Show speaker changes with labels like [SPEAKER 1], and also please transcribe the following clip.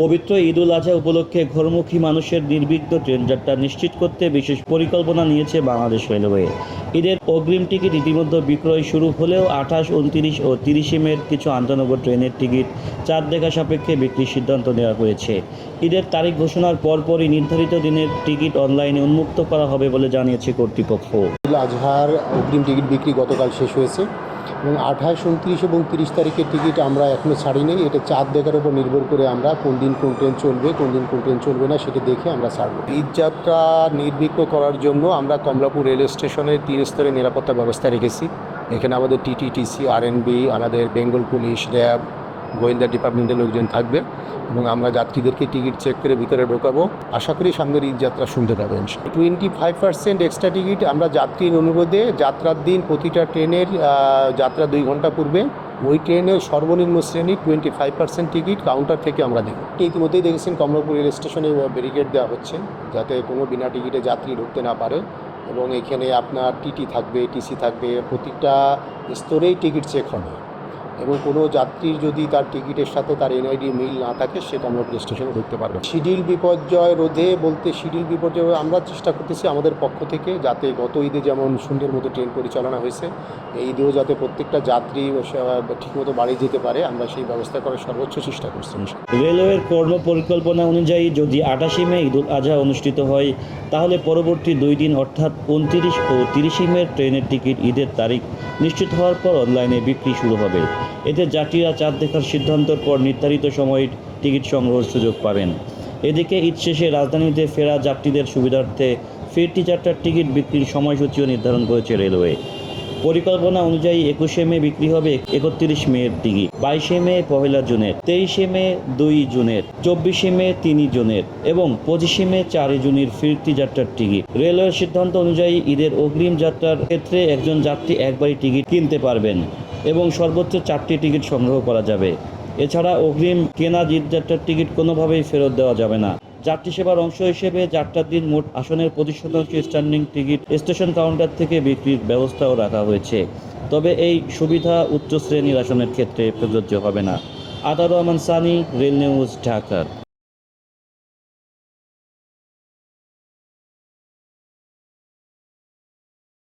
[SPEAKER 1] পবিত্র ঈদ উল আজহা উপলক্ষে ঘরমুখী মানুষের নির্বিঘ্ন ট্রেন যাত্রা নিশ্চিত করতে বিশেষ পরিকল্পনা নিয়েছে বাংলাদেশ রেলওয়ে। ঈদের অগ্রিম টিকিট ইতিমধ্যে বিক্রয় শুরু হলেও 28, 29 ও 30 মের কিছু আন্তনগর ট্রেনের টিকিট চাঁদ দেখা সাপেক্ষে বিক্রির সিদ্ধান্ত নেওয়া হয়েছে। ঈদের তারিখ ঘোষণার পরপরই নির্ধারিত দিনের টিকিট অনলাইনে উন্মুক্ত করা হবে বলে জানিয়েছে কর্তৃপক্ষ।
[SPEAKER 2] ঈদ উল আজহার অগ্রিম টিকিট বিক্রি গতকাল শেষ হয়েছে এবং 28, 29 এবং 30 তারিখের টিকিট আমরা এখনও ছাড়িনি। এটা চাঁদ দেখার উপর নির্ভর করে আমরা কোন দিন কোন ট্রেন চলবে, কোন দিন কোন ট্রেন চলবে না সেটা দেখে আমরা ছাড়ব। ঈদ যাত্রা নির্বিঘ্ন করার জন্য আমরা কমলাপুর রেল স্টেশনে 3 স্তরের নিরাপত্তা ব্যবস্থা রেখেছি। এখানে আমাদের টিটিটিসি, আরএনবি, আমাদের বেঙ্গল পুলিশ, র্যাব, গোয়েন্দা ডিপার্টমেন্টের লোকজন থাকবে এবং আমরা যাত্রীদেরকে টিকিট চেক করে ভিতরে ঢোকাবো। আশা করি সামনের ঈদ যাত্রা শুনতে পাবেন। 25% এক্সট্রা টিকিট আমরা যাত্রীর অনুরোধে যাত্রার দিন প্রতিটা ট্রেনের যাত্রা 2 ঘন্টা পূর্বে ওই ট্রেনের সর্বনিম্ন শ্রেণী 25% টিকিট কাউন্টার থেকে আমরা দেব। ইতিমধ্যেই দেখেছেন কমলাপুর রেল স্টেশনে ব্যারিকেড দেওয়া হচ্ছে যাতে কোনো বিনা টিকিটে যাত্রী ঢুকতে না পারে এবং এখানে আপনার টিটি থাকবে, টিসি থাকবে, প্রতিটা স্তরেই টিকিট চেক হবে এবং কোনো যাত্রীর যদি তার টিকিটের সাথে তার এনআইডি মিল না থাকে সে কমলাপুর স্টেশনে ঢুকতে পারবে। শিডিউল বিপর্যয় রোধে বলতে শিডিউল বিপর্যয় আমরা চেষ্টা করতেছি আমাদের পক্ষ থেকে যাতে গত ঈদে যেমন সুন্দর মতো ট্রেন পরিচালনা হয়েছে এই ঈদেও যাতে প্রত্যেকটা যাত্রী ঠিকমতো বাড়ি যেতে পারে আমরা সেই ব্যবস্থা করার সর্বোচ্চ চেষ্টা করছি।
[SPEAKER 1] রেলওয়ের কর্ম পরিকল্পনা অনুযায়ী যদি 28 মে ঈদ উল আজহা অনুষ্ঠিত হয় তাহলে পরবর্তী 2 দিন অর্থাৎ 29 ও 30 মের ট্রেনের টিকিট ঈদের তারিখ নিশ্চিত হওয়ার পর অনলাইনে বিক্রি শুরু হবে। এতে যাত্রীরা চাঁদ দেখার সিদ্ধান্তের পর নির্ধারিত সময়ে টিকিট সংগ্রহের সুযোগ পাবেন। এদিকে ঈদ শেষে রাজধানীতে ফেরা যাত্রীদের সুবিধার্থে ফিরতি যাত্রার টিকিট বিক্রির সময়সূচিও নির্ধারণ করেছে রেলওয়ে। পরিকল্পনা অনুযায়ী 21 মে বিক্রি হবে 31 মের টিকিট, 22 মে 1 জুনের, 23 মে 2 জুনের, 24 মে 3 জুনের এবং 25 মে 4 জুনের ফিরতি যাত্রার টিকিট। রেলওয়ের সিদ্ধান্ত অনুযায়ী ঈদের অগ্রিম যাত্রার ক্ষেত্রে একজন যাত্রী একবারই টিকিট কিনতে পারবেন এবং সর্বোচ্চ 4টি টিকিট সংগ্রহ করা যাবে। এছাড়া অগ্রিম কেনা ঈদ যাত্রার টিকিট কোনোভাবেই ফেরত দেওয়া যাবে না। যাত্রী সেবার অংশ হিসেবে যাত্রার দিন মোট আসনের 25% স্ট্যান্ডিং টিকিট স্টেশন কাউন্টার থেকে বিক্রির ব্যবস্থাও রাখা হয়েছে। তবে এই সুবিধা উচ্চ শ্রেণীর আসনের ক্ষেত্রে প্রযোজ্য হবে না। Ataur Rahman Sunny, rail news, Dhaka.